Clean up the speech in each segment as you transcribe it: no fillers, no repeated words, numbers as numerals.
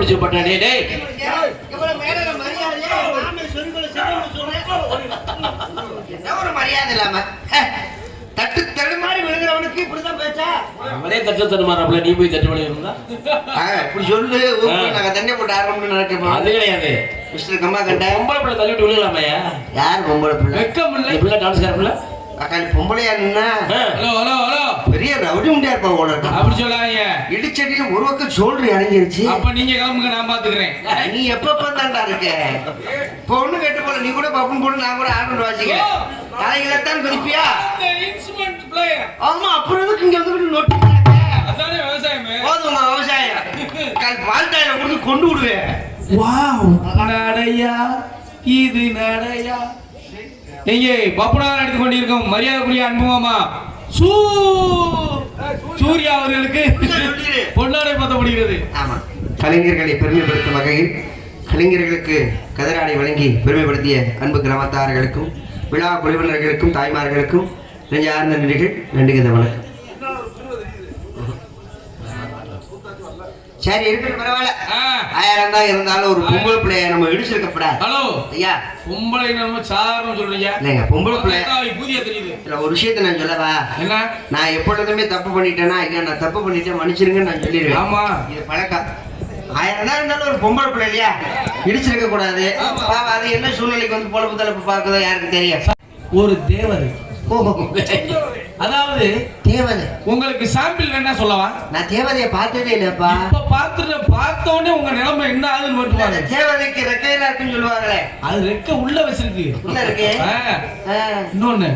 பிடிச்சு போட்டானே டேய். ஒரு மரியாதை இல்லாம தட்டு தடுமாறி விழுகிறவனுக்கு இப்படிதான் பேச்சா? அவரே தட்டு தடுமாறப்பல நீ போய் தட்டு பண்ணி இருந்தா இப்படி சொல்லு. நாங்க தண்ணி போட்டு ஆரம்பிச்சு நடக்கிறோம். அது கிடையாது மிஸ்டர் கம்மா கண்ட பொம்பளை பிள்ளை தள்ளிட்டு விழுகலாமையா? யார் பொம்பளை பிள்ளை? வெக்கம் இல்லை பிள்ளை டான்ஸ் காரப்பில்ல அக்காளி பொம்பளையா நின்னா ஹலோ ஹலோ ஹலோ பெரிய ரவுடி உண்டியா இருப்பா போல இருக்கு. அப்படி சொல்லாதீங்க. இடிச்சடியில ஒரு பக்கம் சோல்டர் இறங்கிருச்சு. அப்ப நீங்க கிளம்புங்க, நான் பாத்துக்கிறேன். நீ எப்ப தாண்டா இருக்க? பொண்ணு கேட்டு போல நீ கூட பப்புன் போட்டு நான் கூட ஆர்டர் வாசிக்க தலைகளைத்தான் குறிப்பியா? Instrument player. ஆமா, அப்புறம் எதுக்கு இங்க வந்து நோட்டி அதானே விவசாயமே. போதுமா விவசாயம்? வாழ்க்கையில கொடுத்து கொண்டு விடுவேன். வாவ், நடையா இது நடையா. இங்கே பப்புனார் எடுத்துக் கொண்டிருக்கும் மரியாதைக்குரிய அன்புமாமா சூர்யா அவர்களுக்கு பொன்னாடை பத்தப்படுகிறது. ஆமா, கலைஞர்களை பெருமைப்படுத்தும் வகையில் கலைஞர்களுக்கு கதராடை வழங்கி பெருமைப்படுத்திய அன்பு கிராமத்தார்களுக்கும் விழா குழுவினர்களுக்கும் தாய்மார்களுக்கும் நெஞ்சார்ந்த நன்றிகள். நன்றிங்க வணக்கம். சரி, இருக்கிறது பரவாயில்ல. 1000 தான் இருந்தாலும் ஒரு பொம்பளை பிள்ளைய நம்ம இடிச்சிருக்கப்படாது. ஹலோ ஐயா, பொம்பளை நம்ம சாதாரண சொல்றீங்க. இல்லைங்க, பொம்பளை பிள்ளைய புதிய தெரியுது. இல்ல, ஒரு விஷயத்த நான் சொல்லவா? என்ன? நான் எப்பொழுதுமே தப்பு பண்ணிட்டேன்னா ஐயா நான் தப்பு பண்ணிட்டேன் மன்னிச்சிருங்கன்னு நான் சொல்லிடுவேன். ஆமா, இது பழக்கம். 1000 தான் இருந்தாலும் ஒரு பொம்பளை பிள்ளை இல்லையா இடிச்சிருக்க கூடாது. அது என்ன சூழ்நிலைக்கு வந்து பொழப்பு தலைப்பு பார்க்குதோ யாருக்கு தெரியும். ஒரு தேவதை. அதாவது தேவதை. உங்களுக்கு சாம்பிள் என்ன சொல்லவா? நான் தேவதையை பார்த்ததே இல்லப்பா. இப்ப பார்த்த உடனே உங்க நிலைமை என்ன ஆகுதுன்னு மட்டும். தேவதைக்கு ரெக்கையில இருக்குன்னு சொல்லுவாங்களே, அது ரெக்க உள்ள வச்சிருக்கு. உள்ள இருக்கு. இன்னொன்னு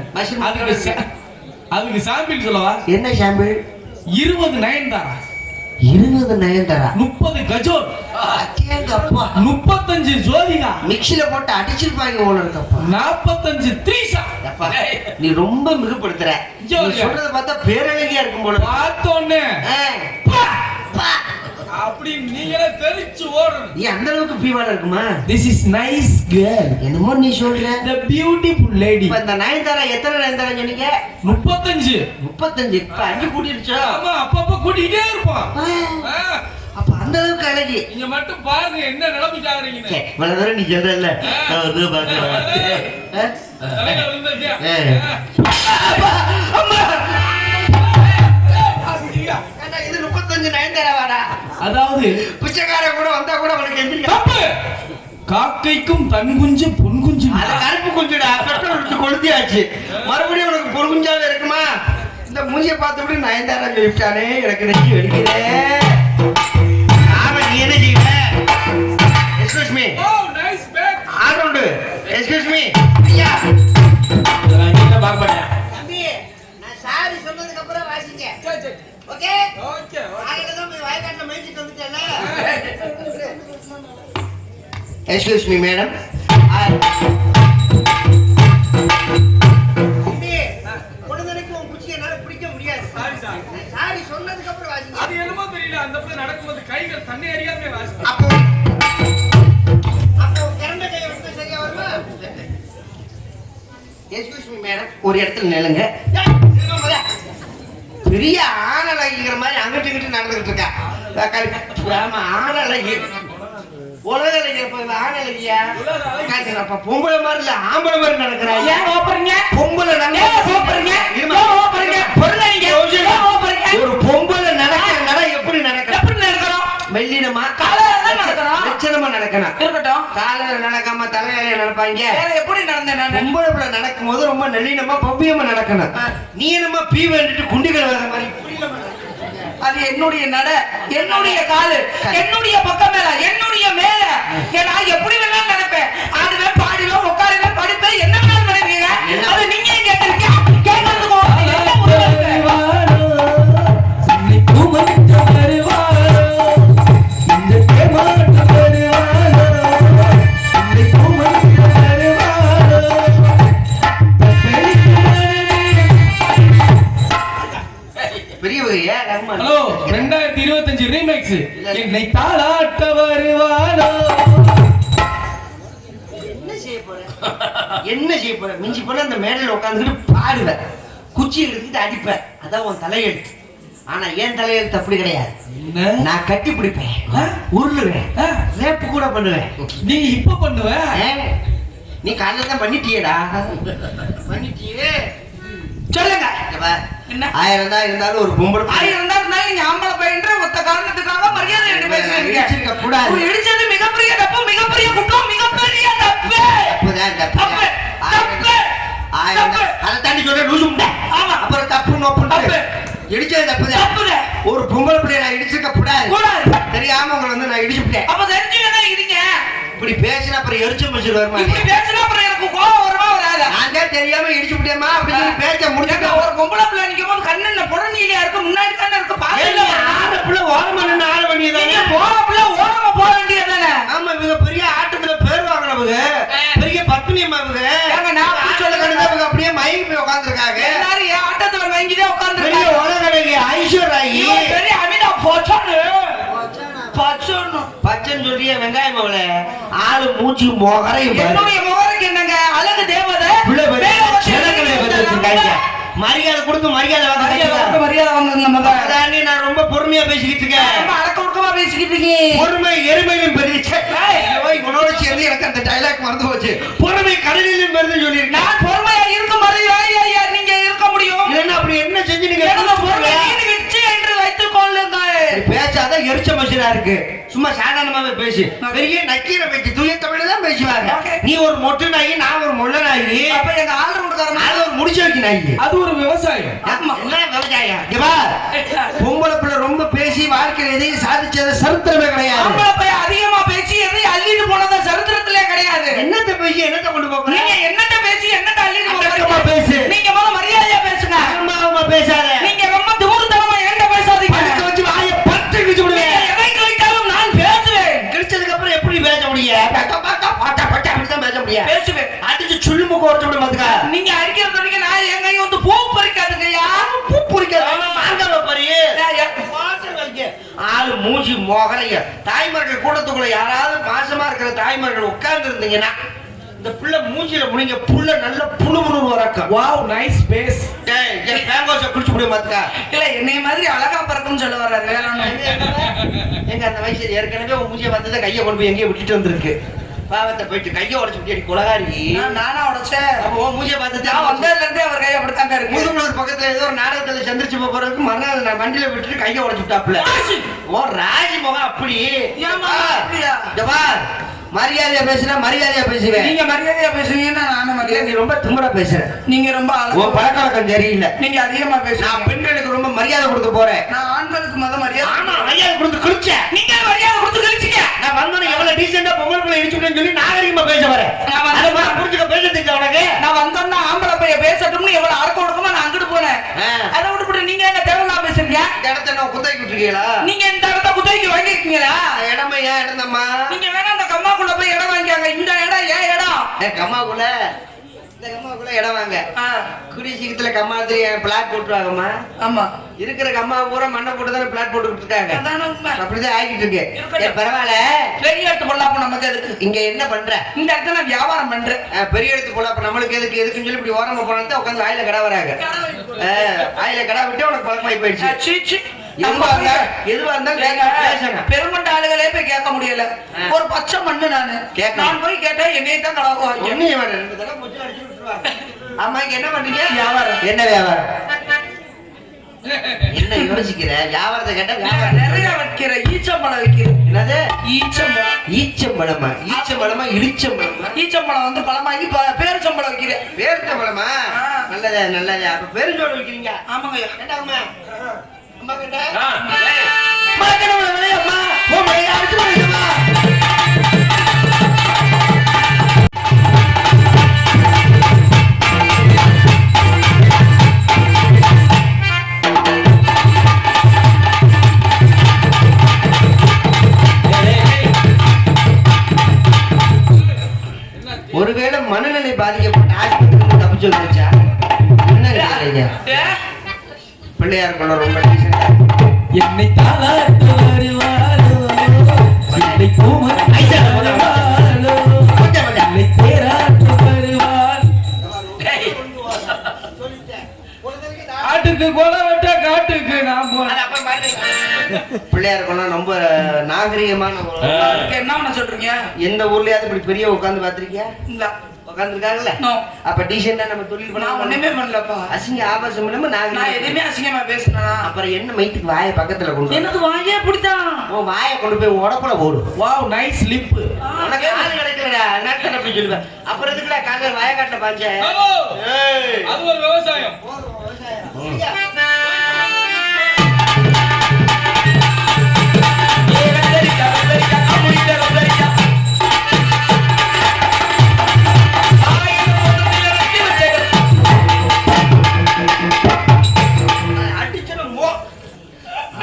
அதுக்கு சாம்பிள் சொல்லவா? என்ன சாம்பிள்? 20 நயன்தாரா, 20 நயன்தாரா, 30 கஜோர், 35 ஜோதிகா, மிக்ஸில போட்டு அடிச்சிருப்பாங்க போல இருக்கப்பா. 45 த்ரீசா. நீ ரொம்ப மிகுப்படுத்துற. சொல்றத பார்த்தா பேரழகியா இருக்கும் போல. பார்த்தோன்னே அப்படி நீங்களே தெரிச்சு ஓடணும். நீ அந்த அளவுக்கு பீவான இருக்குமா? This is nice girl. என்னமோ நீ சொல்ற. The beautiful lady. இப்ப இந்த நயன்தாரா எத்தனை நயன்தாரா சொன்னீங்க? 35. 35. இப்ப 5 கூட்டிருச்சோ? ஆமா, அப்பப்ப கூட்டிட்டே இருப்பான். அப்ப அந்த அளவுக்கு அழகி. நீங்க மட்டும் பாருங்க என்ன நிலைமைக்கு ஆகுறீங்கன்னு. இவ்வளவு தூரம் நீ சொல்றல நான் வந்து பாக்குறேன். இது 35 நயன்தாராவாடா? அதாவது பிச்சைக்கார கூட வந்தா கூட உனக்கு எந்திரிக்க. காக்கைக்கும் தன் குஞ்சு பொன் குஞ்சு. அது கருப்பு குஞ்சுடா, பெட்ரோல் எடுத்து கொளுத்தியாச்சு. மறுபடியும் உனக்கு பொன் குஞ்சாவே இருக்குமா? இந்த மூஞ்சியை பார்த்தபடி நயன்தாரா சொல்லிட்டானே, எனக்கு நெஞ்சு வெடிக்கிறேன். ஆமா, நீ என்ன செய்வ? Excuse me. Oh, nice bag. All round. Excuse me. ஐயா, நான் பாக்க மாட்டேன். தம்பி, நான் சாரி சொன்னதுக்கு அப்புறம் வாசிங்க. சரி. Okay okay. ஆயிரம் போய் வாய்க்காட்டுல மேய்ச்சிட்டு வந்துட்டேன்ல. Excuse me madam. தம்பி, பொழுதுனைக்கு உன் குச்சியை என்னால பிடிக்க முடியாது. சாரி சொன்னதுக்கு அப்புறம் வாசிங்க. அது என்னமோ தெரியல, அந்த பக்கம் நடக்கும்போது கைகள் தண்ணி அறியாம வாசி. அப்போ கரண்ட கையை வச்சு சரியா வருமா? எக்ஸ்கியூஸ் மீ மேடம், ஒரு இடத்துல நில்லுங்க. பெரிய ஆணழகிங்கிற மாதிரி அங்கிட்டு இங்கிட்டு நடந்துகிட்டு இருக்கா. ஆணழகி உலக ஆணழகியா? பொம்பளை மாதிரி இல்ல, ஆம்பளை மாதிரி நடக்கிறா. பொம்பளை ஒரு பொம்பளை நடக்கிற நட எப்படி நடக்கிறோம்? மெல்லினமா லட்சணமா நடக்கணும். இருக்கட்டும். காலையில நடக்காம தலையில நடப்பாங்க. எப்படி நடந்தேன்? பொம்பளை பிள்ளை நடக்கும் போது ரொம்ப நெல்லினமா பவ்யமா நடக்கணும். நீ என்னமா பீ வேண்டிட்டு குண்டிகள் வர மாதிரி. அது என்னுடைய நட, என்னுடைய காலு, என்னுடைய பக்கம் மேல, என்னுடைய மேல. நான் எப்படி வேணாலும் நடப்பேன். ஆடுவேன், பாடுவேன், உட்காருவேன், படிப்பேன், என்ன வேணாலும் நடப்பீங்க. அது நீங்க கேட்டிருக்கீங்க. கேட்கறதுக்கு ஹலோ, 2025 ரீமேக்ஸ். என்னை தாளாட்ட வருவானோ. என்ன செய்ய போற? மிஞ்சி போல அந்த மேடையில் உட்காந்துக்கிட்டு பாடுவேன், குச்சி எடுத்துக்கிட்டு அடிப்பேன். அதான் உன் தலையெழுத்து. ஆனா என் தலையெழுத்து அப்படி கிடையாது. என்ன? நான் கட்டி பிடிப்பேன், ஆ? உருளுவேன், ஆ, ரேப்பு கூட பண்ணுவேன். நீ இப்ப பண்ணுவ? நீ காலையில தான் பண்ணிட்டியேடா. பண்ணிட்டியே. சொல்லுங்க. இங்க பார். என்ன? 1000 தான் இருந்தாலும் ஒரு பொம்பளை ஆயிரம் தான் இருந்தாலும் நீங்க ஆம்பளை பையன்ற ஒத்த காரணத்துக்காக மரியாதை எடுத்து பேசுறீங்க. இடிச்சிருக்க கூடாது. ஒரு இடிச்சது மிகப்பெரிய தப்பு, மிகப்பெரிய குற்றம், மிகப்பெரிய தப்பு. தப்புதான் தப்பு. தப்பு, தப்பு, 1000 தான். அதை தாண்டி சொல்ல லூசு முட்டை. ஆமா. அப்புறம் தப்பு நோப்பு தப்பு. இடிச்சது தப்புதான். தப்புங்க. ஒரு பொம்பளை பிள்ளைய நான் இடிச்சிருக்க கூடாது. கூடாது. தெரியாம உங்களை வந்து நான் இடிச்சுட்டேன். அப்ப தெரிஞ்சுக்கனா இருங்க. இப்படி பேசினா அப்புறம் எரிச்ச முடிச்சு வருமா? இப்படி பேசினா அப்புறம் எனக்கு கோவம் வருமா வராதா? நான் தான் தெரியாம இடிச்சுட்டேமா அப்படின்னு சொல்லி பேச்ச முடிச்சுட்டு ஒரு பொம்பளை பிள்ளை நிக்கும் போது கண்ணு புடனிலையா இருக்கு, முன்னாடி தானே இருக்கு, பாக்கல. ஆறு பிள்ளை ஓரமா நின்று ஆறு பண்ணியதானே. போற பிள்ளை ஓரமா போக வேண்டியதானே. ஆமா, இவங்க பெரிய ஆட்டத்துல பேர் வாங்கினவங்க, பெரிய பத்னியம்மா இவங்க. ஏங்க நான் அப்படி சொல்ல இவங்க அப்படியே மயங்கி போய் உட்காந்துருக்காங்க. எல்லாரும் என் ஆட்டத்துல வாங்கிதான் உட்கார்ந்து பெரிய உலகடகி ஐஸ்வர்யாயி. பெரிய அமிதா போச்சானு பச்சோன்னு பச்சைன்னு சொல்றிய வெங்காயம் அவளை ஆளு மூச்சு மொகரையும் என்னுடைய முகருக்கு என்னங்க அழகு தேவதை மரியாதை கொடுத்து மரியாதை வாங்க. மரியாதை வாங்குங்க மகன். அதானே நான் ரொம்ப பொறுமையா பேசிக்கிட்டு இருக்கேன். ரொம்ப அடக்க ஒடுக்கமா பேசிக்கிட்டு இருக்கீங்க. பொறுமை எருமையிலும் பெருச்சு. இவனோட சேர்ந்து எனக்கு அந்த டைலாக் மறந்து போச்சு. பொறுமை கடலிலும் பெருது சொல்லியிருக்கேன். நான் பொறுமையா இருக்க மாதிரி ஐயா நீங்க இருக்க முடியும். இல்லன்னா அப்படி என்ன செஞ்சு நீங்க பொறுமை வெற்றி என்று வைத்துக் கொள்ளுங்கள். பேச்சாதான் எரிச்ச மனுஷனா இருக்கு. சும்மா சாதாரணமாவே பேசு. பெரிய நக்கீர பேச்சு தூய தமிழ் தான் பேசுவாங்க. நீ ஒரு மொட்டு நாயி, நான் ஒரு முள்ள நாயி. அப்ப எங்க ஆல்ரவுண்டர் அது ஒரு முடிச்சு வைக்க நாயி. அது ஒரு விவசாயம். என்ன விவசாயம்? இங்க பார். பொம்பளை பிள்ளை ரொம்ப பேசி வாழ்க்கையில எதையும் சாதிச்சது சரித்திரமே கிடையாது. ஆம்பளை பையன் அதிகமா பேசி எதையும் அள்ளிட்டு போனது சரித்திரத்திலே கிடையாது. என்னத்த பேசி என்னத்த கொண்டு போக? நீங்க என்னத்த பேசி என்னத்த அள்ளிட்டு அடக்கமா போறீங்க? பேசு. நீங்க முதல்ல மரியாதையா பேசுங்க. அம்மாவா பேசாத. நீங்க ரொம்ப திமிர்த்தனமா என்கிட்ட பேசாதீங்க. படுக்க வச்சு வாயை பட்டு கிழிச்சு விடுவேன். நீங்க எதை கேட்டாலும் நான் பேசுவேன். கிழிச்சதுக்கு அப்புறம் எப்படி பேச முடியும்? அப்படிதான் பேச முடியும். பேசுவேன். அடிச்சு சுள்ளு முக்க உடச்சு விட மாத்துக்கா. நீங்க அடிக்கிறது வரைக்கும் நான் என் கை வந்து பூ பறிக்காதுங்கய்யா. பூ பொறிக்காத மாங்காவை பறி. ஆளு மூஞ்சி மொகரைய. தாய்மார்கள் கூட்டத்துக்குள்ள யாராவது மாசமா இருக்கிற தாய்மார்கள் உட்கார்ந்து இருந்தீங்கன்னா இந்த புள்ள மூஞ்சில முடிங்க புள்ள நல்ல புழுமுணு வரக்கம். Wow, nice face. பேங்கோஸை குடிச்சு முடிய மாத்துக்கா. இல்ல என்னைய மாதிரி அழகா பறக்கும்னு சொல்ல வர்றாரு. வேற ஒண்ணும் எங்க அந்த வயசு ஏற்கனவே உன் மூஞ்சியை பார்த்ததை கையை கொண்டு போய் எங்கேயும் விட்டுட்டு வந்திருக்கு. பாவத்தை போயிட்டு கையை உடச்சு விட்டு குலகாரி. நானா உடைச்சேன். அப்போ உன் மூஞ்சியை பார்த்து நான் வந்ததுல இருந்தே அவர் கை அப்படித்தாங்க இருக்கு. முதுகுளூர் பக்கத்துல ஏதோ ஒரு நாடகத்துல சந்திரிச்சு போறதுக்கு மறுநாள் நான் வண்டியில விட்டுட்டு கையை உடச்சு விட்டாப்புல. ஓ ராஜி முகம் அப்படி. ஏம்மா அப்படியா? ஜவார் மரியாதையா பேசுனா மரியாதையா பேசுவேன். நீங்க மரியாதையா பேசுவீங்கன்னா நானும் நீ மரியாதை. ரொம்ப திமிரா பேசுற. நீங்க ரொம்ப உன் பழக்கவழக்கம் சரியில்லை. நீங்க அதிகமா பேசுறீங்க. நான் பெண்களுக்கு ரொம்ப மரியாதை கொடுக்க போறேன். நான் ஆண்களுக்கு மரியாதை. ஆமா, மரியாதை கொடுத்து கிழிச்சேன். நீங்க மரியாதை கொடுத்து கழிச்சீங்க. நான் வந்தோன்னு எவ்வளவு டீசெண்டா பொங்கல் பிள்ளை இடிச்சுட்டேன்னு சொல்லி நாகரிகமா பேச வரேன். அதை புரிஞ்சுக்க பேச தெரிஞ்ச உனக்கு. நான் வந்தோன்னா ஆம்பளை பையன் பேசட்டும்னு எவ்வளவு அடக்க ஒடுக்கமா நான் அங்கிட்டு போனேன். அதை விட்டுவிட்டு நீங்க எங்க தேவையில்லாம பேசுறீங்க. இந்த இடத்த நான் குத்தகைக்கு விட்டுருக்கீங்களா? நீங்க இந்த இடத்த குத்தகைக்கு வாங்கிருக்கீங்களா? இடமே ஏன் இடந்தம்மா? நீங்க வேணா அந்த கம்மாக்குள்ள போய் இடம் வாங்கிக்காங்க. இந்த இடம் ஏன் இடம்? கம்மாக்குள்ள இந்த கம்மாக்குள்ள இடம் வாங்க. குடி சீக்கிரத்துல கம்மாத்துல பிளாட் போட்டுருவாங்கம்மா. ஆமா, இருக்கிற கம்மா பூரா மண்ணை போட்டு தானே பிளாட் போட்டு இருக்காங்க. அதான உண்மை. அப்படிதான் ஆகிட்டு இருக்கு. பரவாயில்ல, பெரிய இடத்து பொல்லாப்பு நமக்கு எதுக்கு? இங்க என்ன பண்ற? இந்த இடத்துல நான் வியாபாரம் பண்றேன். பெரிய இடத்து போல அப்ப நம்மளுக்கு எதுக்கு எதுக்குன்னு சொல்லி இப்படி ஓரமா போனா உட்காந்து வாயில கடை வராங்க. வாயில கடை விட்டு உனக்கு பழக்கமாயி போயிடுச்சு. எதுவா இருந்தாலும் பெருமண்ட ஆளுகளே போய் கேட்க முடியல. ஒரு பச்சை மண்ணு நான் போய் கேட்டேன், என்னையே தான் கடவுவாங்க. ஆமா, இங்க என்ன பண்றீங்க? வியாபாரம். என்ன வியாபாரம்? என்ன யோசிக்கிற? வியாபாரத்தை கேட்டா வியாபாரம் நிறைய வைக்கிற ஈச்சம்பழம் வைக்கிறேன். என்னது? ஈச்சம்பழம். ஈச்சம்பழமா? ஈச்சம்பழமா இடிச்சம்பழமா? ஈச்சம்பழம் வந்து பழமாகி பேரிச்சம்பழம் வைக்கிறேன். பேரிச்சம்பழமா? நல்லதே நல்லதே. அப்ப பேரிச்சம்பழம் வைக்கிறீங்க? ஆமாங்க. கேட்டாங்கம்மா அம்மா கேட்டா ஒருவேளை மனநிலை பாதிக்கப்பட்ட ஆஸ்பத்திரி தப்பிச்சு வந்துச்சா? என்ன பிள்ளையார் கொள்ள ரொம்ப என்னை தாளாட்டு வருவாரோ, என்னை பூமர் வருவாரோ, என்னை தேராட்டு வருவார். காட்டுக்கு கொலை வெட்ட காட்டுக்கு நான் போனேன். பிள்ளையார் கோலம் ரொம்ப நாகரிகமான ஒரு ஊர். அதுக்கு என்ன பண்ண சொல்றீங்க? எந்த ஊர்லயாவது இப்படி பெரிய உட்கார்ந்து பாத்திருக்கியா? இல்ல. உட்கார்ந்துருக்காங்கல்ல? No. அப்ப டீசெண்டா நம்ம தொழில் நான் பண்ண ஒண்ணுமே பண்ணலப்பா. அசிங்க ஆபாசம் இல்லாம நான் நாகரிகம். எதுவுமே அசிங்கமா பேசுனா அப்புறம் என்ன மைத்துக்கு வாயை பக்கத்துல கொண்டு வர? எனக்கு வாயே அப்படித்தான். உன் வாயை கொண்டு போய் உடப்புல போடு. Wow nice lip. உனக்கு ஆளு கிடைக்கலடா நட்டல் அப்படி சொல்லுவேன். அப்புறம் எதுக்குடா காலையில வயக்காட்டுல பாஞ்ச? ஏய். அது ஒரு விவசாயம்.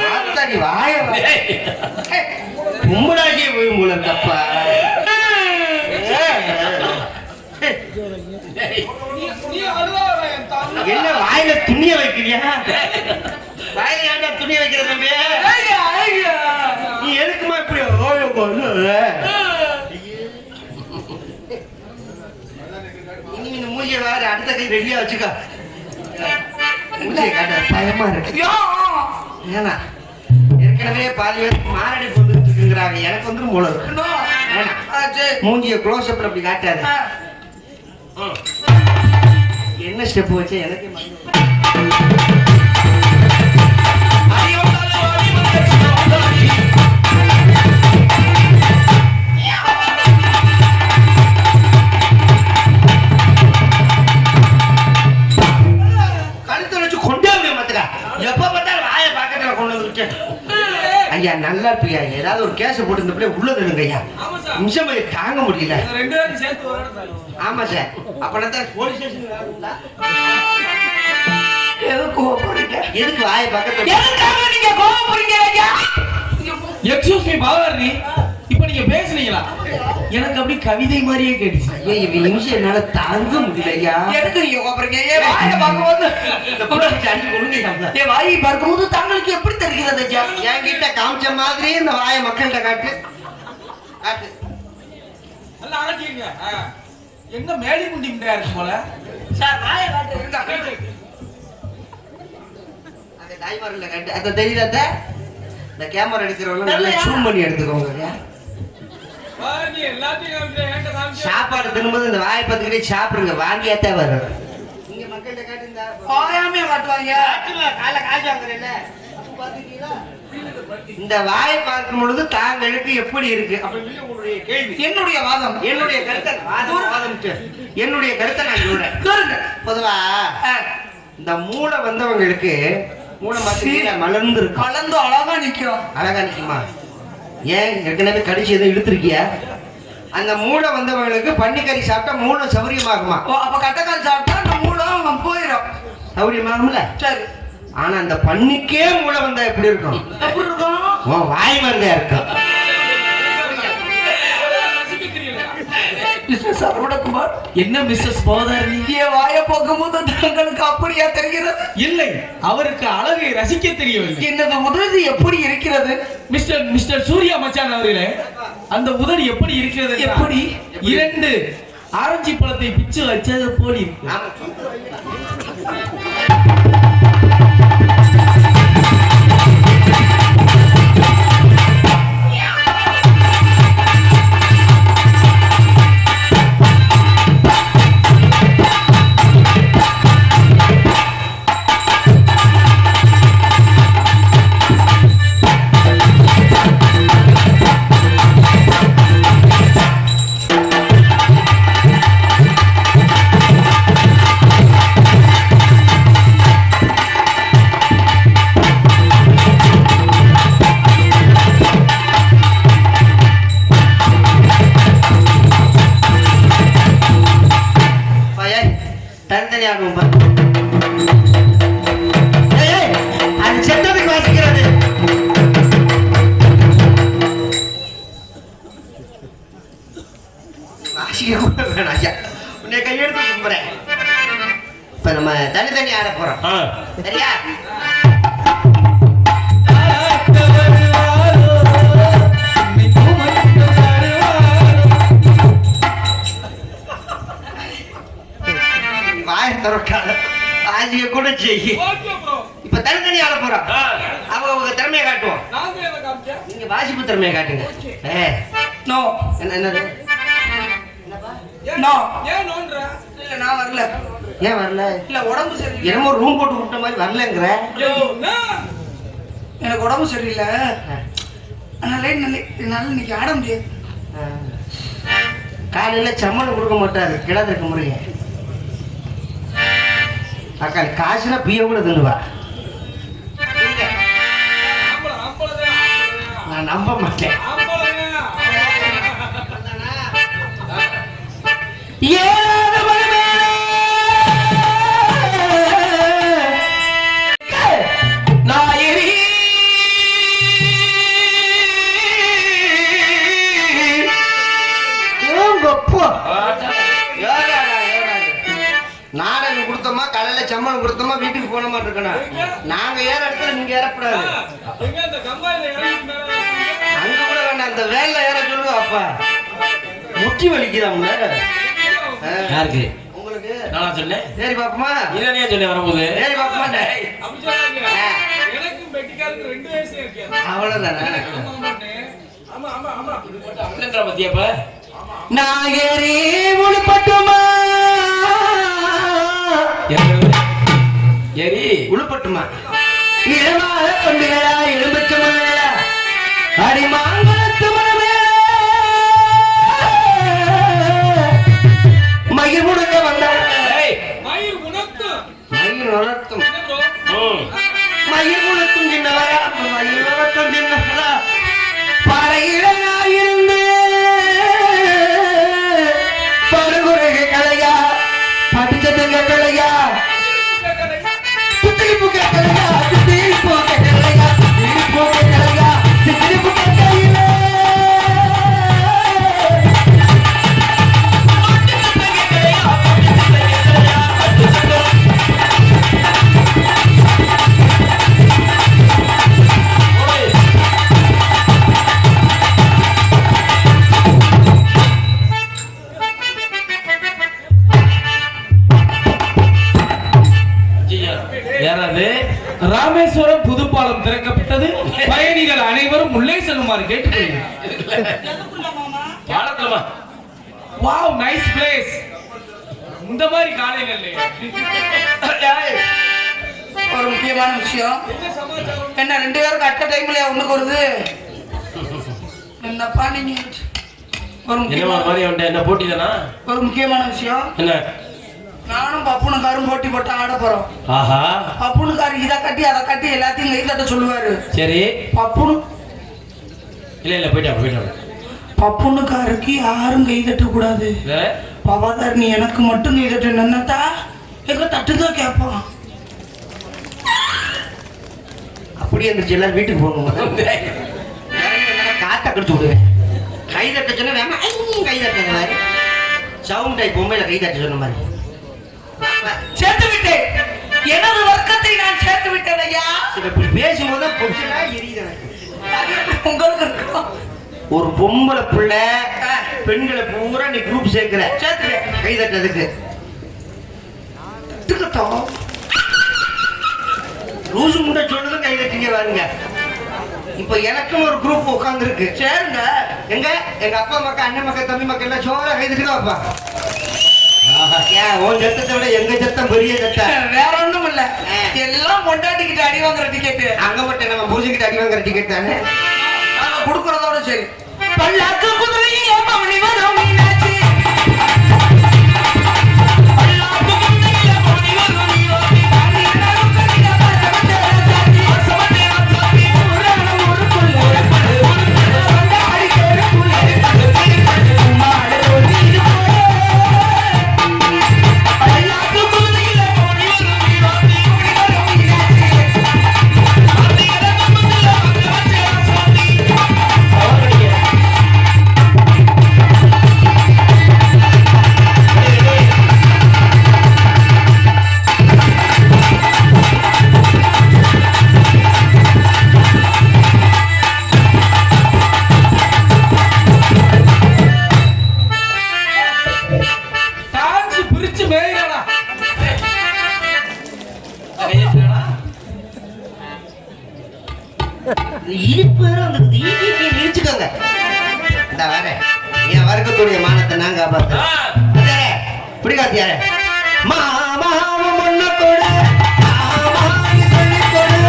ஆத்தாடி வாயை கும்பலாகியே போய் போல தப்பா. நீ அழுவாத என் தாத்தா. என்ன வாயில துணிய வைக்கிறியா? வாயில ஏன்டா துணிய வைக்கிற தம்பி? நீ எதுக்குமா இப்படி ஓய போல? இனி இந்த மூஞ்சிய வேற அடுத்த கை ரெடியா வச்சுக்க. மூஞ்சிய காட்ட பயமா இருக்கு. ஏன்னா ஏற்கனவே பாதி பேருக்கு மாரடை போட்டுட்டு இருக்குங்கிறாங்க. எனக்கு வந்து போல இருக்கு. மூஞ்சிய க்ளோஸ் அப்ல அப்படி காட்டாது. என்ன ஸ்டெப் வச்சு எனக்கு கழுத்தை வச்சு கொண்டே முடியும் மாத்துக்கா. எப்ப பார்த்தாலும் வாயை பக்கத்துல கொண்டு வந்து ஐயா நல்லா இருப்பீங்க. ஏதாவது ஒரு கேஸ் போட்டு இந்த பிள்ளை உள்ள தருங்க ஐயா. நிமிஷம் தாங்க முடியல. ரெண்டு பேரும் சேர்த்து ஒரு இடத்துல. ஆமா சார். அப்பதான் போலீஸ் ஸ்டேஷன் எதுக்கு கோவப்படுறீங்க? எதுக்கு வாயை பக்கத்துல? எதுக்காக நீங்க கோவப்படுறீங்க ஐயா? எக்ஸ்கியூஸ் மீ பாவர்னி. இப்போ நீங்க பேசுனீங்களா? எனக்கு அப்படி கவிதை மாதிரியே கேட்டுச்சு. ஐயா இவ நிமிஷம் என்னால தாங்க முடியல ஐயா. எதுக்கு நீங்க கோவப்படுறீங்க? என் வாயை பார்க்கும்போது இந்த போலீஸ் அடிச்சு கொடுங்க. என் வாயை பார்க்கும்போது தாங்களுக்கு எப்படி தெரிகிறது ஐயா? என்கிட்ட காமிச்ச மாதிரி இந்த வாயை மக்கள்கிட்ட காட்டு காட்டு. நல்லா அழைச்சிங்க. எங்க மேடி குண்டி முட்டையா இருக்கு போல. சார் வாயை காட்டு. அந்த டைமர்ல காட்டு. அத தெரியாத இந்த கேமரா எடுக்கிறவங்க நல்லா ஜூம் பண்ணி எடுத்துக்கோங்க. நீ எல்லாத்தையும் என்கிட்ட காமிச்சு. சாப்பாடு தின்னும்போது இந்த வாயை பார்த்துக்கிட்டே சாப்பிடுங்க. வாங்கியாத்தே வரும். நீங்க மக்கள்கிட்ட காட்டு. இந்த வாயாமே காட்டுவாங்க. காலை காய்ச்சி வாங்குறேன்ல இந்த வாயை பார்க்கும் பொழுது தாங்களுக்கு எப்படி இருக்கு அப்படின்னு உங்களுடைய கேள்வி. என்னுடைய வாதம். என்னுடைய கருத்தை என்னுடைய கருத்தை நான் சொல்றேன். பொதுவா இந்த மூளை வந்தவங்களுக்கு மூளை மாதிரி மலர்ந்து இருக்கு. கலந்து அழகா நிக்கும். அழகா நிக்குமா? ஏன் ஏற்கனவே கடிச்சு எதுவும் இழுத்துருக்கியா? அந்த மூளை வந்தவங்களுக்கு பன்னிக்கறி சாப்பிட்டா மூளை சௌரியமாகுமா? அப்ப கட்டக்கால் சாப்பிட்டா அந்த மூலம் போயிடும். சௌரியமாகும்ல? சரி. ஆனா அந்த பன்னிக்கே மூளை வந்தா எப்படி இருக்கும்? எப்படி இருக்கும்? வாய் மருந்தா இருக்கும். மிஸ்டர் சரவணகுமார், என்ன மிஸ்ஸஸ் போதாரி? என் வாயை பார்க்கும்போது தங்களுக்கு அப்படியா தெரிகிறது? இல்லை, அவருக்கு அழகை ரசிக்க தெரியவில்லை. எனது உதவி எப்படி இருக்கிறது? மிஸ்டர் சூர்யா மச்சான் அவர்களே, அந்த உதடு எப்படி இருக்கிறது? எப்படி? 2 ஆரஞ்சு பழத்தை பிச்சு வச்சது போல் இருக்கு. தனித்தனி ஆடுவோம். அது செட்டதுக்கு வாசிக்கிறது. வாசிக்க கூட வேணாம் ஐயா. உன்னை கையெடுத்து கும்பிடுறேன். இப்ப நம்ம தனித்தனி ஆட போறோம். சரியா? வாய தரக்கால ஆஜிய கூட செய்ய. இப்ப இப்ப தனித்தனி ஆள போறோம். ஆ. அவங்க திறமையை காட்டுவோம். நீங்க வாசிப்பு திறமையை காட்டுங்க. நோ என்னது? நோ ஏன் நோன்ற? இல்ல நான் வரல. ஏன் வரல? இல்ல உடம்பு சரியில்லை. என்னமோ ரூம் போட்டு விட்ட மாதிரி வரலங்கிற. எனக்கு உடம்பு சரியில்லை. அதனால என்னால இன்னைக்கு ஆட முடியாது. காலையில சம்மளம் கொடுக்க மாட்டாரு கிடாதிருக்க முறைய. அக்கா காசுனா பிய கூட தின்னுவா. நான் நம்ப மாட்டேன். ஏறாத மனமேலே நாயரி நாடகம் கொடுத்தோமா காலையில சம்பளம் கொடுத்தோமா வீட்டுக்கு போன மாதிரி இருக்கணும். நாங்க ஏற இடத்துல நீங்க ஏறக்கூடாது. அங்க கூட வேண்டாம், அந்த வேலை ஏற சொல்லுவா. அப்பா முட்டி வலிக்குதாம்ல யாருக்கு? உங்களுக்கு. நானா சொன்னேன்? சரி பாப்பமா, நீதானே சொன்னேன் வரும்போது. சரி பாப்பமா. அவ்வளவுதானே? என்னன்ற பத்தியப்ப? நாயரி உள்பட்டுமா எரி உள்பட்டுமா இளமாக கொண்டுகளா எழும்பட்டுமா அடிமாங்கலத்து மனமே மயிர் முடுக்க வந்தார். மயில் உணர்த்தும் மயிர் முழுக்கும் சின்னவரா மயிர் முழுக்கும் சின்னவரா படையிடனாயிருந்து படுகுறைக கலையா படிச்சதுங்க கலையா புத்திரிப்பு கலையா திடீர்ப்பு கலையா திடீர்ப்பு கலையா திடீர்ப்பு கலையில யாராவது? ராமேஸ்வரம் புதுப்பாலம் திறக்கப்பட்டது. பயணிகள் அனைவரும் உள்ளே செல்லுமாறு கேட்டுக்கொள்கிறேன். பாலத்தமா வாவ், நைஸ் பிளேஸ். இந்த மாதிரி காலையில இல்லையா? ஒரு முக்கியமான விஷயம். என்ன 2 பேருக்கு அட்ட டைம்ல ஒண்ணுக்கு வருது? என்னப்பா நீங்க ஒரு என்ன முக்கியமான மாதிரி வந்துட்ட? என்ன போட்டி தானா? ஒரு முக்கியமான விஷயம். என்ன? நானும் பப்புனுக்காரும் போட்டி போட்டு ஆட போறோம். ஆஹா, பப்புனுக்காரு இதை கட்டி அதை கட்டி எல்லாத்தையும் கை தட்ட சொல்லுவாரு. சரி. பப்புனு இல்ல போயிட்டா. பப்புனுக்காருக்கு யாரும் கை தட்ட கூடாது. வேற? பவாதார் நீ எனக்கு மட்டும் கை தட்டு நின்னதா எங்க தட்டுதான் கேட்பான். அப்படியே இருந்துச்சு. எல்லாரும் வீட்டுக்கு போகணும். காத்த கடிச்சு விடுவேன். கை தட்ட சொன்னா வேமா கை தட்டுற மாதிரி சவுண்ட் ஆகி பொம்மையில கை தட்ட சொன்ன மாதிரி. சேர்த்து விட்டேன். எனது வர்க்கத்தை நான் சேர்த்து விட்டேன் ஐயா. இப்படி பேசும்போது பொச்சலா எரியுது எனக்கு. உங்களுக்கு இருக்கும். ஒரு பொம்பளை பிள்ளை பெண்களை பூரா நீ குரூப் சேர்க்கிற சேர்த்துட்டேன். கை தட்டதுக்கு தட்டுக்கட்டும். லூசு முண்டை சொல்றதும் கை தட்டிங்க பாருங்க. இப்ப எனக்கும் ஒரு குரூப் உட்கார்ந்து இருக்கு. சேருங்க. எங்க எங்க அப்பா மக்கள் அண்ணன் மக்கள் தம்பி மக்கள் எல்லாம் சோற கை தட்டிதான் அப்பா. ஏன் உன் சத்தத்தை விட எங்க சத்தம் பெரிய சத்தம். வேற ஒண்ணும் இல்ல. எல்லாம் பொண்டாட்டிக்கிட்ட அடி வாங்குற டிக்கெட். அங்க மட்டும் நம்ம புரிஞ்சுக்கிட்டு அடி வாங்குற டிக்கெட் தானே. நாங்க கொடுக்கறதோட சரி. பல்லாக்கு குதிரையே மணி வரும் மீனாட்சி. பல்லாக்கு குதிரையே மணி வரும் மீனாட்சி. அடியாரும் கடியா பாசமத்தே சாத்தி. பாசமத்தே சாத்தி. ஊருக்குள்ள வந்த அடிக்கேருக்குள்ள மாடு ஓடிடு போயே. பல்லாக்கு குதிரையே மணி வரும் மீனாட்சி. மணி வரும் மீனாட்சி. அடியாரும் கடியா பாசமத்தே சாத்தி. காப்பாத்து ஆ. பிடிக்காத்தியாரே மாமா முன்ன கொடு மாமா சொல்லி கொடு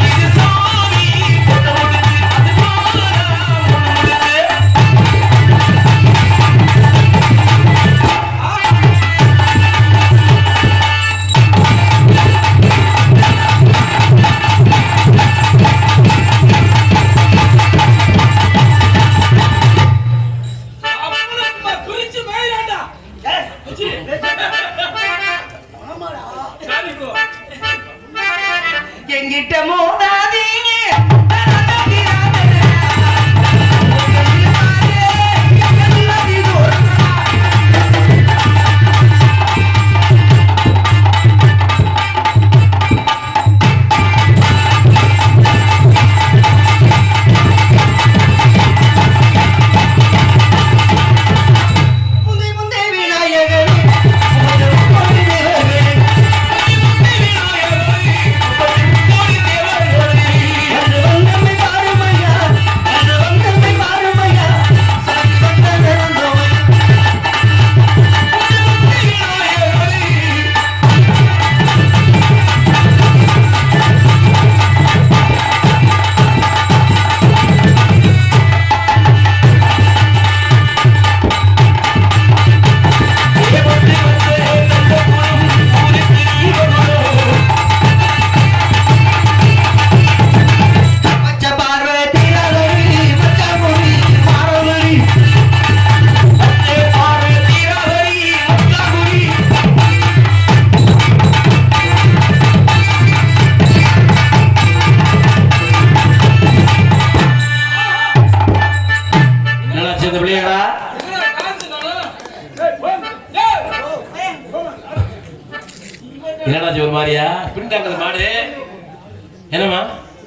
இது சாமி பொண்ணு முடிச்சு அது மாறா குறிச்சு மேலாண்டா எங்கிட்ட மோதாதீங்க முந்தை முந்தை விநாயகரே என்று வந்தமை பாருமையா என்று வந்தமை பாருமையா சாட்சி வந்த நிறந்தோம் மச்ச பார்வை தீராதொழி மச்ச மொழி மாறவழி என்னடா சேர்ந்த பிள்ளையாடா என்னடா ஒரு மாதிரியா பின்டாங்கது மாடு என்னம்மா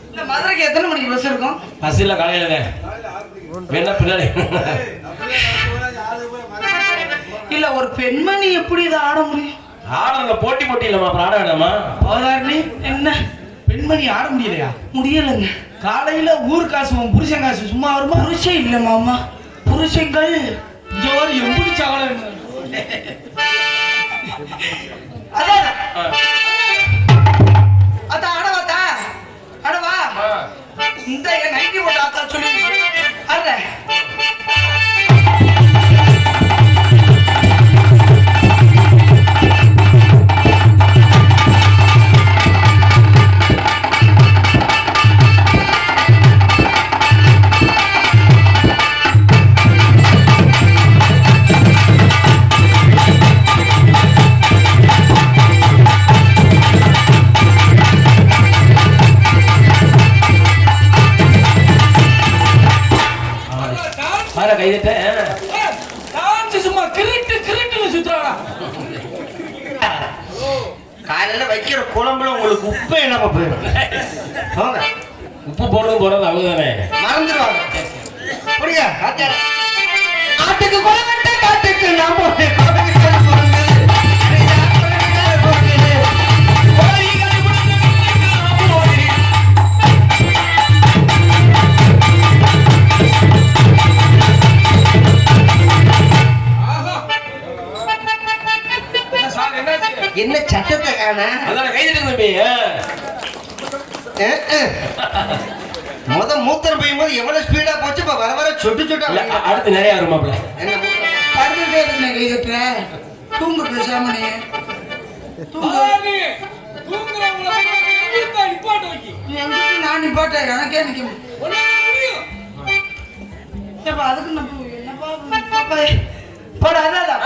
இந்த மதுரைக்கு எத்தனை மணிக்கு பஸ் இருக்கும் பஸ் இல்ல காலையில வேணா பின்னாடி இல்ல ஒரு பெண்மணி எப்படி இதை ஆட முடியும் ஆடல போட்டி போட்டி இல்லம்மா அப்புறம் ஆட வேணாமா அவதாரணி என்ன பெண்மணி ஆட முடியலையா முடியலைங்க காலையில ஊர் காசு உன் புருஷன் காசு சும்மா வருமா புருஷன் இல்ல மாமா புருஷங்கள் ஜோர் எப்படி சாவல அதான் ஆ. அதான் அடவாத்தா அடவா இந்த என் நைட்டி போட்டு ஆத்தா சொல்லி அட பாரு கைதட்ட டான்ஸ் சும்மா கிரிட்டு கிரிட்டுன்னு சுத்துறாடா காலையில வைக்கிற குழம்புல உங்களுக்கு உப்பு என்னமா போயிடும் போங்க உப்பு போடுறது அவங்க தானே மறந்துடுவாங்க புரியா ஆட்டுக்கு குழம்பு காட்டுக்கு நான் போட்டேன் என்ன சட்டத்தை காண அதான் கைதட்டு தம்பி மூத்தர் பெய்யும் போது எவ்வளவு ஸ்பீடா போச்சு இப்ப வர வர சொட்டு இல்ல, சொட்டா அடுத்து நிறைய வருமாப்ல என்ன மூத்தர்? படுத்துட்டே இருக்கேன் கைதட்டுற தூங்கு பேசாம நீ தூங்கு எங்கிட்ட நான் நிப்பாட்டேன் எனக்கே நிக்க முடியும் ஏப்பா, அதுக்கு நம்ம என்னப்பா பாப்பா போட அதான்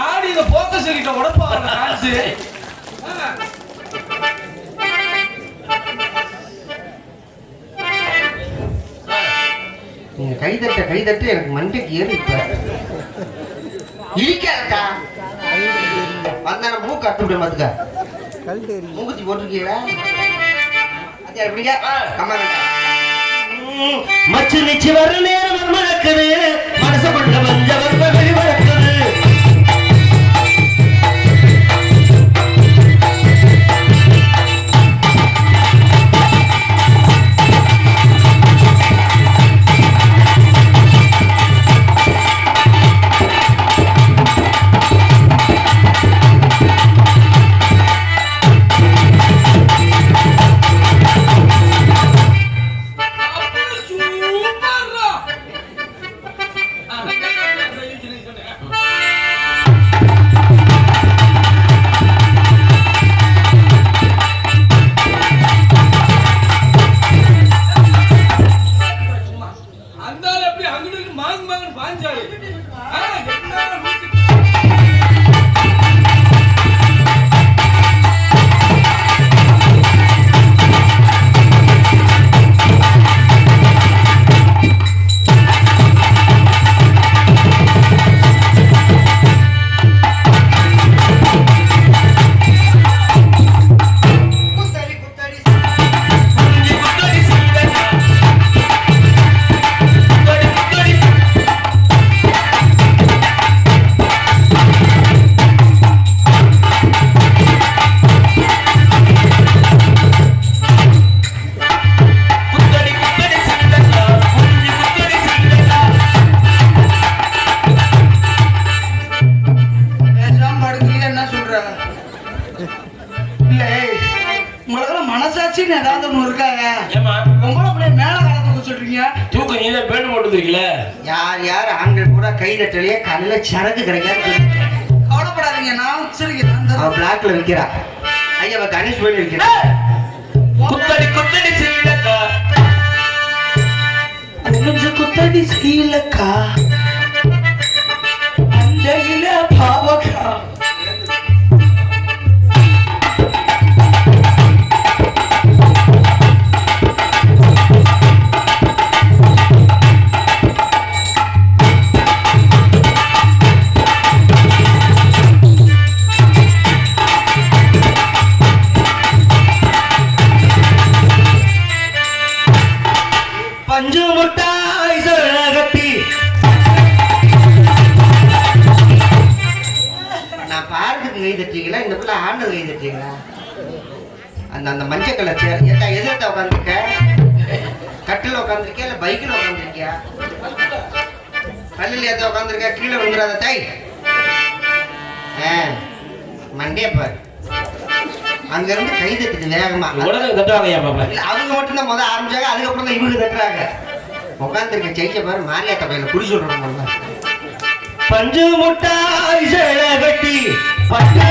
ஆடி இதை போக்க சொல்லிட்ட உடப்பா டான்ஸ் நீங்க கைதட்டு எனக்கு மண்டைக்கு ஏறி இப்ப இருக்காதா வந்தா மூக்கு அட்டு விட மாத்துக்க மூக்குத்தி போட்டிருக்கீங்களா அது எப்படிங்க கம்மா மச்சு நிச்சு வர நேரம் மணக்குது மனசு கொண்ட மஞ்சவர் வெளிவரக்குது மனசாட்சின்னு ஏதாவது ஒண்ணு இருக்காங்க. ஏமா உங்களை அப்படியே மேல காலத்துக்கு சொல்றீங்க. தூக்கம் நீ தான் பேண்ட் போட்டுருக்கீங்கள. யார் யார் ஆண்கள் கூட கை தட்டலையே கல்ல சரக்கு கிடைக்காது. கவலைப்படாதீங்க, நான் வச்சிருக்கேன். அவன் பிளாக்ல விற்கிறா. ஐயா அவ கணேஷ் போய் விற்கிறா. குத்தடி குத்தடி சீலக்கா கொஞ்சம் குத்தடி சீலக்கா அஞ்சலில பாவக்கா பஞ்சு முட்டாய் கட்டி நான் பார்க்குக்கு கை தட்டீங்களா? இந்த பிள்ளை ஆண்டது கை தட்டீங்களா? அந்த அந்த மஞ்சள் கலர் சேர் ஏட்டா எதிர்த்த உட்காந்துருக்க? கட்டில் உட்காந்துருக்கியா இல்லை பைக்கில் உட்காந்துருக்கியா? கல்லில் ஏற்ற உட்காந்துருக்கா? கீழே விழுந்துடாத தாய். மண்டே பாரு அங்க இருந்து கை தட்டுது வேகமா. உடனே தட்டுவாங்கய்யா பாப்பா. இல்ல அவங்க மட்டும் தான் முதல்ல ஆரம்பிச்சாங்க, அதுக்கப்புறம் தான் இவங்க தட்டுறாங்க. உட்காந்துருக்க ஜெயிச்ச பாரு மாரியாத்த பையில குடி சொல்றோம். பஞ்சு முட்டாய் சேலை கட்டி பட்டு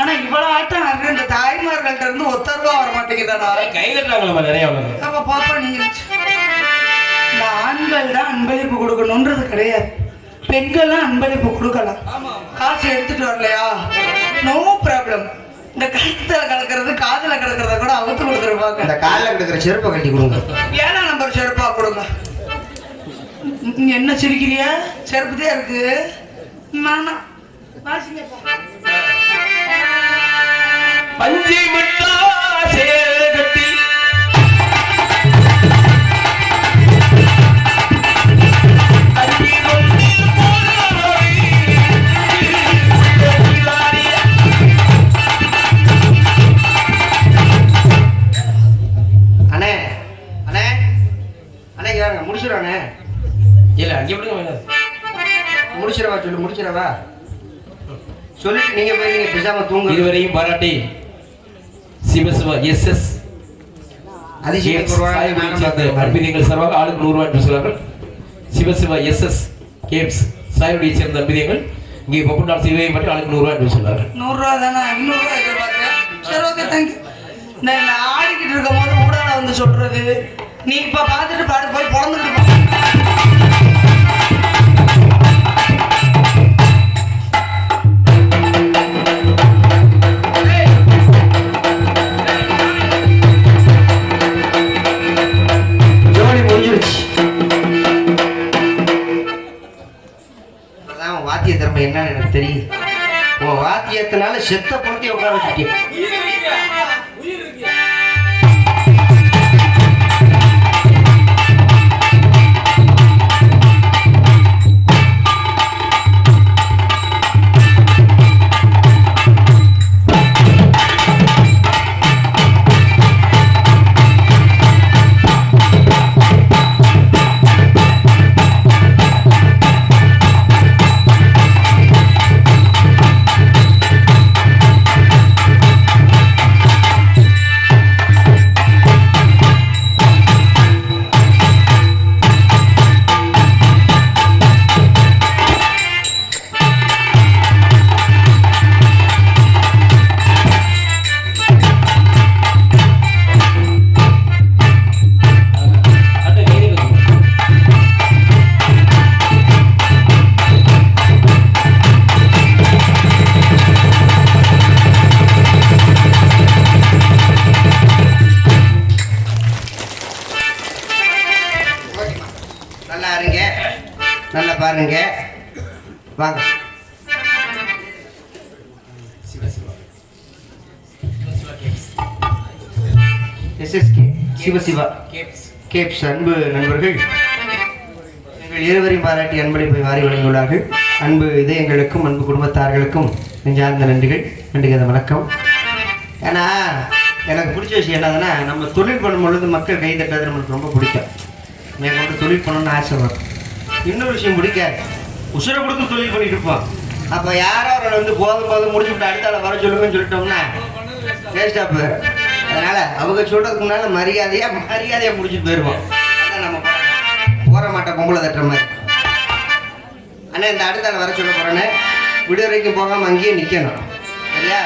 ஆனா இவ்வளவு ஆட்டம் இந்த தாய்மார்கள்ட்ட இருந்து ஒத்தரவா வர மாட்டேங்கிறா. கை தட்டுறாங்களா நிறைய அப்ப பாப்பா நீங்க இந்த ஆண்கள் தான் அன்பளிப்பு கொடுக்கணும்ன்றது கிடையாது. பெண்கள் தான் அன்பளிப்பு கொடுக்கலாம். காசு எடுத்துட்டு வரலையா நோ ப்ராப்ளம். இந்த கழுத்துல கலக்கிறது காதுல கலக்கிறத கூட அவுத்து கொடுத்துருப்பாங்க. இந்த காலில் கிடக்கிற செருப்பை கட்டி கொடுங்க. 7ஆம் நம்பர் செருப்பா கொடுங்க. என்ன சிரிக்கிறியா? செருப்பு தான் இருக்கு. நானா பஞ்சு மிட்டா சேகட்டி அண்ணே அண்ணே அண்ணே கேளுங்க முடிச்சிடறானே இல்ல அங்கே எப்படி முடிச்சிடவா சொல்லு முடிச்சிடவா சொல்லிட்டு நீங்க போய் நீங்க பேசாம தூங்க. இதுவரையும் பாராட்டி சிவசிவா எஸ்எஸ் அற்புதங்கள் சார்பாக ஆளுக்கு 100 ரூபாய் என்று சொல்றார்கள். சிவசிவா எஸ்எஸ் கேப்ஸ் சாயுடைய சேர்ந்த அற்புதங்கள் இங்கே பப்புண்டால் சிவையை மட்டும் ஆளுக்கு 100 ரூபாய் என்று சொல்றார்கள். 100 ரூபா தானே 200 ரூபாய் எதிர்பார்த்தேன். சரி ஓகே தேங்க்யூ. நான் ஆடிக்கிட்டு இருக்கும் போது ஊடால வந்து சொல்றது நீ இப்ப பார்த்துட்டு பாடு போய் பிறந்துட்டு போ. வாத்திய திறமை என்னன்னு எனக்கு தெரியுது. உன் வாத்தியத்தினால செத்த பொருத்தி உட்கார வச்சுட்டேன். நல்லா பாருங்க வாங்க. எஸ்எஸ்கே சிவசிவா கேப்ஸ் அன்பு நண்பர்கள் எங்கள் இருவரையும் பாராட்டி அன்பளிப்பை வாரி வழங்கியுள்ளார்கள். அன்பு இதயங்களுக்கும் அன்பு குடும்பத்தார்களுக்கும் நெஞ்சார்ந்த நன்றிகள். நன்றிகள் வணக்கம். ஏன்னா எனக்கு பிடிச்ச விஷயம் என்னதுன்னா நம்ம தொழில் பண்ணும் பொழுது மக்கள் கை தட்டாது நம்மளுக்கு ரொம்ப பிடிக்கும். மேற்கொண்டு தொழில் பண்ணணும்னு ஆசை வரும். இன்னொரு விஷயம் பிடிக்காது, உசுரை கொடுத்து தொழில் பண்ணிட்டு இருப்போம். அப்போ யாரோ அவரை வந்து போதும் முடிச்சு விட்டு அடுத்தால வர சொல்லுங்கன்னு சொல்லிட்டோம்னா வேஸ்டாக போயிடும். அதனால அவங்க சொல்றதுக்கு முன்னால மரியாதையாக முடிச்சுட்டு போயிடுவோம். அதான் நம்ம போற மாட்டோம் பொம்பளை தட்டுற மாதிரி. அண்ணா இந்த அடுத்தால வர சொல்ல போறேன்னு விடு வரைக்கும் போகாம அங்கேயே நிக்கணும் சரியா?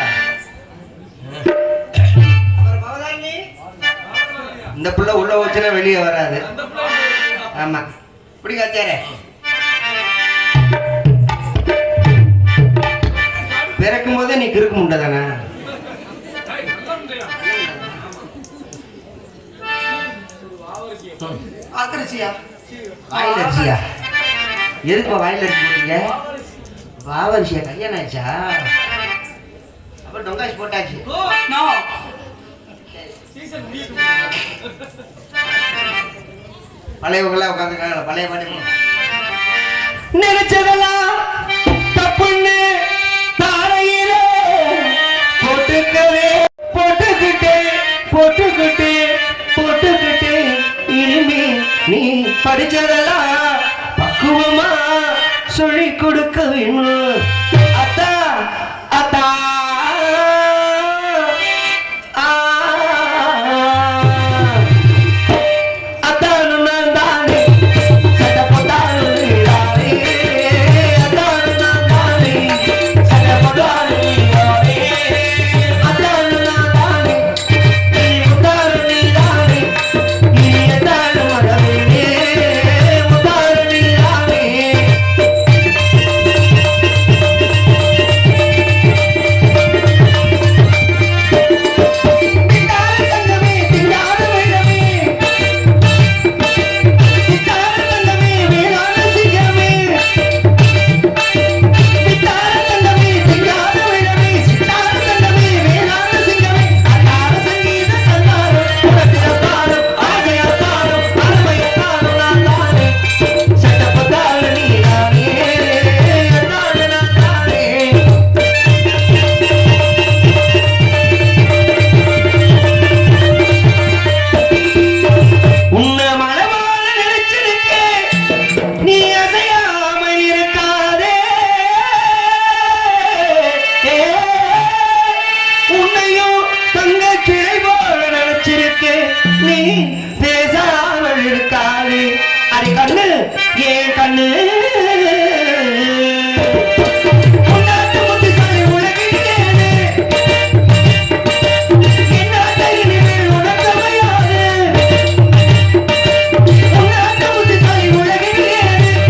இந்த புள்ள உள்ள வச்சுனா வெளியே வராது. ஆமா இப்படி காத்தியாரே பிறக்கும் போதே நீ கிறுக்கு முண்டை தானே. வாயில் அரிசியா? எதுக்கு வாயில் அரிசி போட்டீங்க? வாவரிசியா? கல்யாணம் ஆச்சா? அப்ப டொங்காசி போட்டாச்சு. பழையவங்களா உட்காந்துருக்காங்க. பழைய பாட்டு நினைச்சதெல்லாம் தப்புன்னு தாரையில போட்டுக்கவே போட்டுக்கிட்டு இனிமே நீ படிச்சதெல்லாம் பக்குவமா சொல்லி கொடுக்க வேணும். அத்தா அத்தா நீ பேசாமல் இருக்காது அடி கண்ணு ஏன் கண்ணு உன்னாட்டு புத்திசாலி உலகிலே என்னாட்ட இனிமேல் உனக்கமையாது உன்னாட்டு புத்திசாலி உலகிலே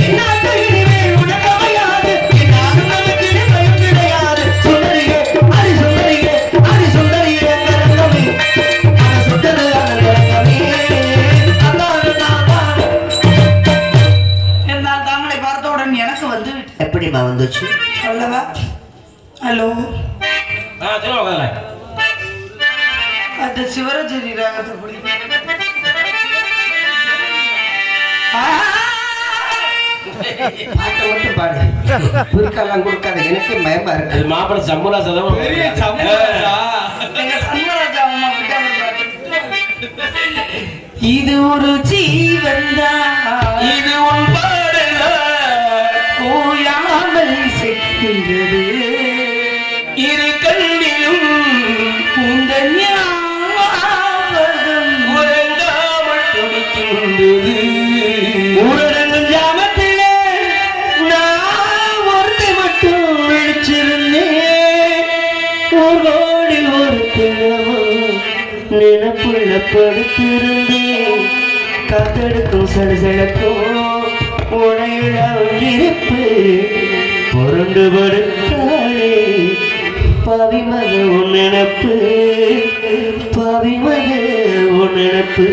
என்னாட்ட இனிமேல் உனக்கமையாது என்னாலும் நமக்கு பயம் கிடையாது சுந்தரியே அடி சுந்தரியே அடி சுந்தரியே கரங்கமே அட சுந்தரு கரங்கமே நான் தாமரை பார்த்தவுடன் எனக்கு வந்து எப்படிமா வந்துச்சு சொல்லவா ஹலோ சொல்லுவாங்க அந்த சிவராஜரி ராகத்தை பாட்டை மட்டும் பாடு குறுக்கெல்லாம் கொடுக்காத எனக்கே பயமா இருக்கு அது மாப்பிள்ளை சம்பளா சதம் பெரிய சம்பளா. எங்க சண்முகராஜா அம்மா விட்டாங்க பாட்டு. இது ஒரு ஜீவன் இது உன் பாடல்ல ஓயாமல் செல்கின்றது இரு கண்ணிலும் இந்த ஞாபகம் உறங்காமல் துடிக்கின்றது ஊரடங்கும் ஜாமத்திலே நான் ஒருத்தி மட்டும் விழிச்சிருந்தேன் ஊரோடி ஒரு தினமும் நினப்புள்ள படுத்திருந்தேன் காத்தெடுக்கும் சடசடக்கும் உடையில இருப்பு புரண்டு படுத்தாளே பவிமக உன் நினப்பு பவிமக உன் நினப்பு